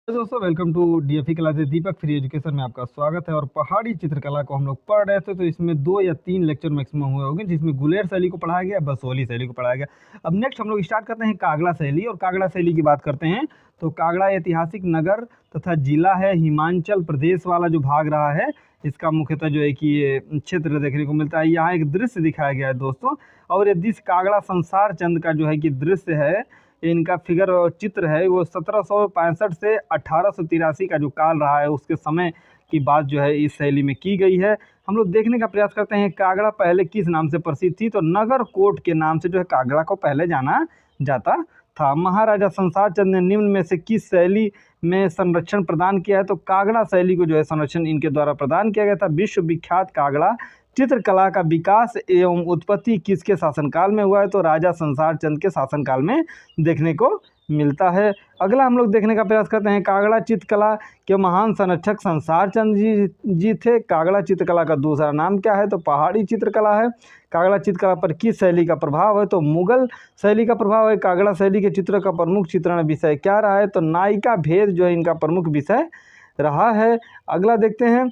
तो दोस्तों welcome to DFE classes Deepak free education में आपका स्वागत है। और पहाड़ी चित्रकला को हम लोग पढ़ रहे थे, तो इसमें 2 या 3 लेक्चर मैक्सिमम हुए होंगे, जिसमें गुलेर शैली को पढ़ाया गया, बसोली शैली को पढ़ाया गया। अब नेक्स्ट हम लोग स्टार्ट करते हैं कागड़ा शैली। और कागड़ा शैली की बात करते हैं तो कागड़ा ऐतिहासिक नगर तथा जिला है, हिमाचल प्रदेश वाला जो भाग रहा है, इसका मुख्यतः जो है कि ये क्षेत्र देखने को मिलता है। यहाँ एक दृश्य दिखाया गया है दोस्तों, और ये दिस कागड़ा संसार चंद का जो है कि दृश्य है, इनका फिगर और चित्र है, वो 1765 से 1883 का जो काल रहा है उसके समय की बात जो है इस शैली में की गई है। हम लोग देखने का प्रयास करते हैं कागड़ा पहले किस नाम से प्रसिद्ध थी। तो नगर कोट के नाम से जो है कागड़ा को पहले जाना जाता था। महाराजा संसार चंद ने निम्न में से किस शैली में संरक्षण प्रदान किया है। तो कागड़ा शैली को जो है संरक्षण इनके द्वारा प्रदान किया गया था। विश्व विख्यात कागड़ा चित्रकला का विकास एवं उत्पत्ति किसके शासनकाल में हुआ है। तो राजा संसार चंद के शासनकाल में देखने को मिलता है। अगला हम लोग देखने का प्रयास करते हैं, कागड़ा चित्रकला के महान संरक्षक संसार चंद जी थे। कागड़ा चित्रकला का दूसरा नाम क्या है। तो पहाड़ी चित्रकला है। कागड़ा चित्रकला पर किस शैली का प्रभाव है। तो मुगल शैली का प्रभाव है। कागड़ा शैली के चित्र का प्रमुख चित्रण विषय क्या रहा है। तो नायिका भेद जो है इनका प्रमुख विषय रहा है। अगला देखते हैं,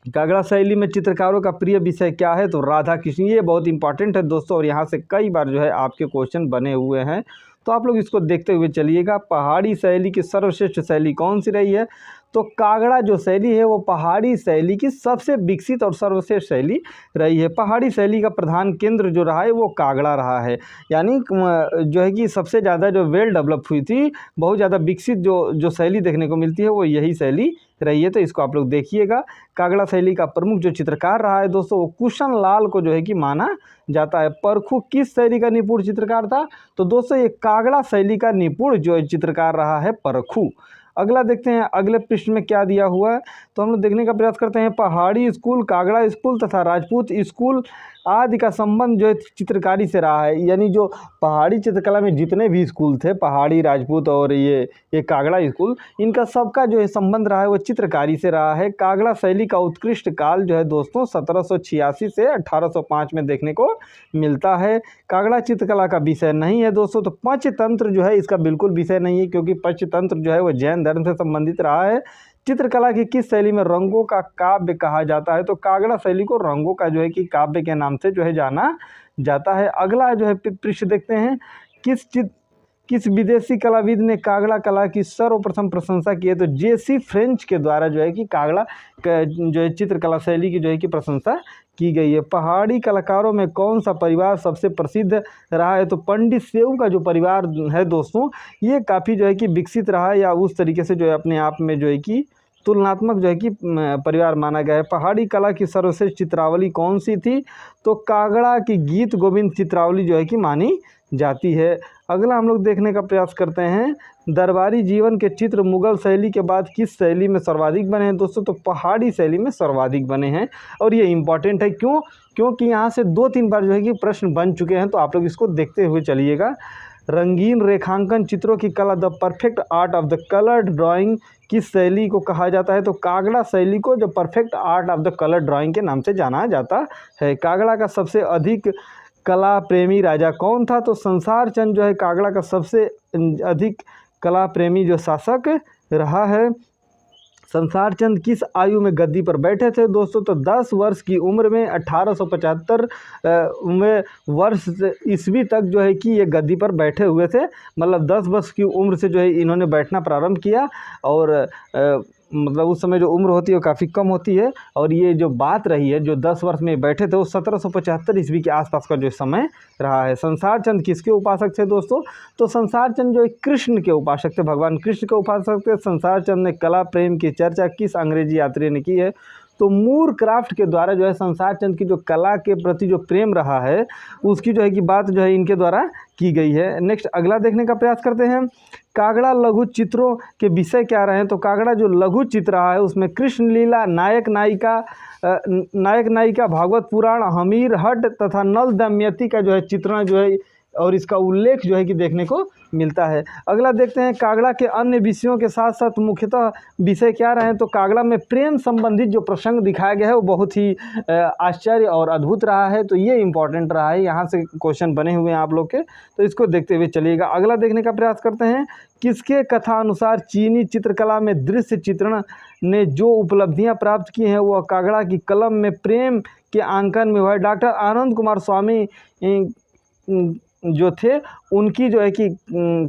कागड़ा शैली में चित्रकारों का प्रिय विषय क्या है। तो राधा कृष्ण। ये बहुत इंपॉर्टेंट है दोस्तों, और यहाँ से कई बार जो है आपके क्वेश्चन बने हुए हैं, तो आप लोग इसको देखते हुए चलिएगा। पहाड़ी शैली की सर्वश्रेष्ठ शैली कौन सी रही है। तो कागड़ा जो शैली है वो पहाड़ी शैली की सबसे विकसित और सर्वश्रेष्ठ शैली रही है। पहाड़ी शैली का प्रधान केंद्र जो रहा है वो कागड़ा रहा है, यानी जो है कि सबसे ज़्यादा जो वेल डेवलप हुई थी, बहुत ज़्यादा विकसित जो शैली देखने को मिलती है वो यही शैली रही है। तो इसको आप लोग देखिएगा। कागड़ा शैली का प्रमुख जो चित्रकार रहा है दोस्तों, वो कुशन लाल को जो है कि माना जाता है। परखू किस शैली का निपुण चित्रकार था। तो दोस्तों ये कागड़ा शैली का निपुण जो चित्रकार रहा है परखू। अगला देखते हैं, अगले पृष्ठ में क्या दिया हुआ है। तो हम लोग देखने का प्रयास करते हैं, पहाड़ी स्कूल, कागड़ा स्कूल तथा राजपूत स्कूल आदि का संबंध जो है चित्रकारी से रहा है। यानी जो पहाड़ी चित्रकला में जितने भी स्कूल थे, पहाड़ी, राजपूत और ये कागड़ा स्कूल, इनका सबका जो है संबंध रहा है वो चित्रकारी से रहा है। कागड़ा शैली का उत्कृष्ट काल जो है दोस्तों 1786 से 1805 में देखने को मिलता है। कागड़ा चित्रकला का विषय नहीं है दोस्तों। तो पंचतंत्र जो है इसका बिल्कुल विषय नहीं है, क्योंकि पंचतंत्र जो है वो जैन धर्म से संबंधित रहा है। चित्रकला की किस शैली में रंगों का काव्य कहा जाता है। तो कागड़ा शैली को रंगों का जो है कि काव्य के नाम से जो है जाना जाता है। अगला जो है पृष्ठ देखते हैं, किस विदेशी कलाविद ने कागड़ा कला की सर्वप्रथम प्रशंसा की है। तो जेसी फ्रेंच के द्वारा जो है कि कागड़ा जो है चित्रकला शैली की जो है कि प्रशंसा की गई है। पहाड़ी कलाकारों में कौन सा परिवार सबसे प्रसिद्ध रहा है। तो पंडित सेऊ का जो परिवार है दोस्तों, ये काफ़ी जो है कि विकसित रहा है, या उस तरीके से जो है अपने आप में जो है कि तुलनात्मक जो है कि परिवार माना गया है। पहाड़ी कला की सर्वश्रेष्ठ चित्रावली कौन सी थी। तो कागड़ा की गीत गोविंद चित्रावली जो है कि मानी जाती है। अगला हम लोग देखने का प्रयास करते हैं, दरबारी जीवन के चित्र मुगल शैली के बाद किस शैली में सर्वाधिक बने हैं दोस्तों। तो पहाड़ी शैली में सर्वाधिक बने हैं, और ये इंपॉर्टेंट है क्योंकि यहाँ से 2-3 बार जो है कि प्रश्न बन चुके हैं, तो आप लोग इसको देखते हुए चलिएगा। रंगीन रेखांकन चित्रों की कला, the perfect art of the coloured drawing किस शैली को कहा जाता है। तो कागड़ा शैली को जो perfect art of the colour drawing के नाम से जाना जाता है। कागड़ा का सबसे अधिक कला प्रेमी राजा कौन था। तो संसार चंद जो है कागड़ा का सबसे अधिक कला प्रेमी जो शासक रहा है। संसार चंद किस आयु में गद्दी पर बैठे थे दोस्तों। तो 10 वर्ष की उम्र में 1875 में वर्ष ईस्वी तक जो है कि ये गद्दी पर बैठे हुए थे। मतलब 10 वर्ष की उम्र से जो है इन्होंने बैठना प्रारंभ किया, और मतलब उस समय जो उम्र होती है वो काफ़ी कम होती है। और ये जो बात रही है, जो 10 वर्ष में बैठे थे, वो 1775 ईस्वी के आसपास का जो समय रहा है। संसार चंद किसके उपासक थे दोस्तों। तो संसार चंद जो है कृष्ण के उपासक थे, भगवान कृष्ण के उपासक थे। संसार चंद ने कला प्रेम की चर्चा किस अंग्रेजी यात्री ने की है। तो मूर क्राफ्ट के द्वारा जो है संसार चंद की जो कला के प्रति जो प्रेम रहा है, उसकी जो है कि बात जो है इनके द्वारा की गई है। नेक्स्ट अगला देखने का प्रयास करते हैं, कागड़ा लघु चित्रों के विषय क्या रहे हैं। तो कागड़ा जो लघु चित्र रहा है उसमें कृष्ण लीला, नायक नायिका, भागवत पुराण, हमीर हट तथा नल दमयंती का जो है चित्रण जो है और इसका उल्लेख जो है कि देखने को मिलता है। अगला देखते हैं, कागड़ा के अन्य विषयों के साथ साथ मुख्यतः विषय क्या रहे हैं, तो कागड़ा में प्रेम संबंधित जो प्रसंग दिखाया गया है वो बहुत ही आश्चर्य और अद्भुत रहा है। तो ये इंपॉर्टेंट रहा है, यहाँ से क्वेश्चन बने हुए हैं आप लोग के, तो इसको देखते हुए चलिएगा। अगला देखने का प्रयास करते हैं, किसके कथा अनुसार चीनी चित्रकला में दृश्य चित्रण ने जो उपलब्धियां प्राप्त की हैं वह कागड़ा की कलम में प्रेम के अंकन में हुआ है। डॉक्टर आनंद कुमार स्वामी जो थे उनकी जो है कि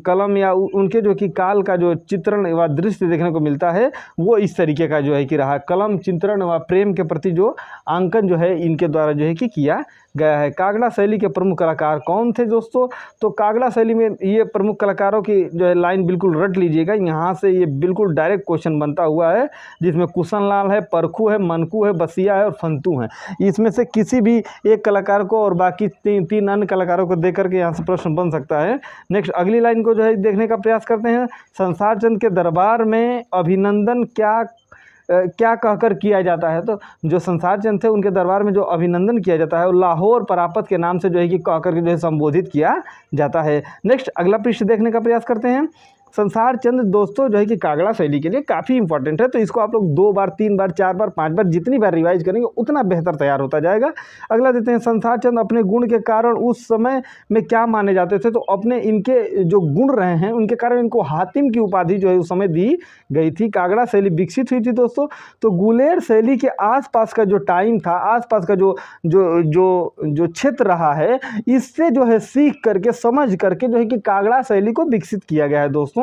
कलम या उनके जो कि काल का जो चित्रण व दृश्य देखने को मिलता है वो इस तरीके का जो है कि रहा। कलम चित्रण व प्रेम के प्रति जो अंकन जो है इनके द्वारा जो है कि किया गया है। कागड़ा शैली के प्रमुख कलाकार कौन थे दोस्तों, तो कागड़ा शैली में ये प्रमुख कलाकारों की जो है लाइन बिल्कुल रट लीजिएगा, यहाँ से ये बिल्कुल डायरेक्ट क्वेश्चन बनता हुआ है, जिसमें कुशन लाल है, परखू है, मनकू है, बसिया है और फंतू है। इसमें से किसी भी एक कलाकार को और बाकी तीन अन्य कलाकारों को देकर के यहाँ से प्रश्न बन सकता है। नेक्स्ट अगली लाइन को जो है देखने का प्रयास करते हैं, संसार चंद के दरबार में अभिनंदन क्या कहकर किया जाता है, तो जो संसार चंद थे उनके दरबार में जो अभिनंदन किया जाता है वो लाहौर परापत के नाम से जो है कि कहकर के जो है संबोधित किया जाता है। नेक्स्ट अगला पृष्ठ देखने का प्रयास करते हैं, संसार चंद दोस्तों जो है कि कागड़ा शैली के लिए काफ़ी इंपॉर्टेंट है, तो इसको आप लोग 2 बार 3 बार 4 बार 5 बार जितनी बार रिवाइज करेंगे उतना बेहतर तैयार होता जाएगा। अगला देते हैं, संसार चंद अपने गुण के कारण उस समय में क्या माने जाते थे, तो अपने इनके जो गुण रहे हैं उनके कारण इनको हातिम की उपाधि जो है उस समय दी गई थी। कागड़ा शैली विकसित हुई थी दोस्तों, तो गुलेर शैली के आसपास का जो टाइम था, आसपास का जो जो जो जो क्षेत्र रहा है, इससे जो है सीख करके समझ करके जो है कि कागड़ा शैली को विकसित किया गया है। दोस्तों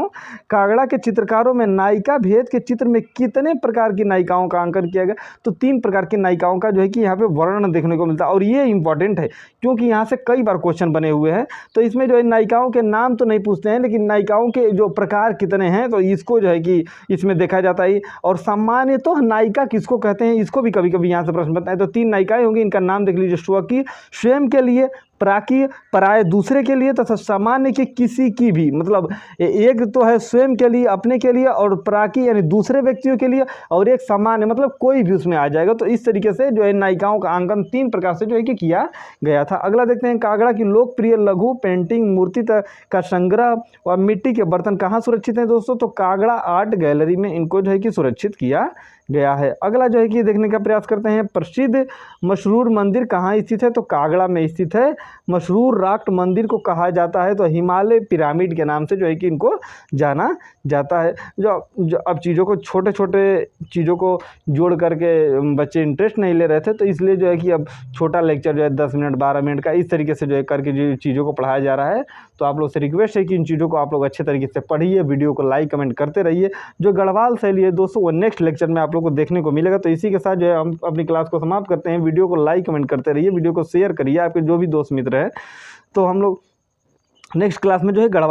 कागड़ा के चित्रकारों में नायिका भेद के चित्र में कितने प्रकार की नायिकाओं का अंकन किया गया, तो 3 प्रकार की नायिकाओं का जो है कि यहाँ पे वर्णन देखने को मिलता है। और ये इंपॉर्टेंट है क्योंकि यहाँ से कई बार क्वेश्चन बने हुए हैं, तो इसमें जो है नायिकाओं के नाम तो नहीं पूछते हैं, लेकिन नायिकाओं के जो प्रकार कितने हैं तो इसको जो है कि इसमें देखा जाता है। और सामान्य तो नायिका किसको कहते हैं, इसको भी कभी कभी यहाँ से प्रश्न बनता है। तो 3 नायिकाएं होंगी, इनका नाम देख लीजिए, स्वकीय स्वयं के लिए, प्राकीय पराय दूसरे के लिए, तथा सामान्य की किसी की भी, मतलब एक तो है स्वयं के लिए अपने के लिए, और प्राकीय यानी दूसरे व्यक्तियों के लिए, और एक सामान्य मतलब कोई भी उसमें आ जाएगा। तो इस तरीके से जो है नायिकाओं का अंकन 3 प्रकार से जो है कि किया गया था। अगला देखते हैं, कागड़ा की लोकप्रिय लघु पेंटिंग मूर्ति का संग्रह और मिट्टी के बर्तन कहाँ सुरक्षित हैं दोस्तों, तो कागड़ा आर्ट गैलरी में इनको जो है कि सुरक्षित किया गया है। अगला जो है कि देखने का प्रयास करते हैं, प्रसिद्ध मशरूर मंदिर कहाँ स्थित है, तो कागड़ा में स्थित है। मशरूर राक्ट मंदिर को कहा जाता है तो हिमालय पिरामिड के नाम से जो है कि इनको जाना जाता है। जो अब चीज़ों को छोटे छोटे चीज़ों को जोड़ करके बच्चे इंटरेस्ट नहीं ले रहे थे, तो इसलिए जो है कि अब छोटा लेक्चर जो है 10 मिनट 12 मिनट का इस तरीके से जो है करके जो चीज़ों को पढ़ाया जा रहा है। तो आप लोग से रिक्वेस्ट है कि इन चीज़ों को आप लोग अच्छे तरीके से पढ़िए, वीडियो को लाइक कमेंट करते रहिए। जो गढ़वाल शैली है दोस्तों वो नेक्स्ट लेक्चर में आप लोग को देखने को मिलेगा। तो इसी के साथ जो है हम अपनी क्लास को समाप्त करते हैं। वीडियो को लाइक कमेंट करते रहिए, वीडियो को शेयर करिए आपके जो भी दोस्त मित्र हैं। तो हम लोग नेक्स्ट क्लास में जो है गढ़वाल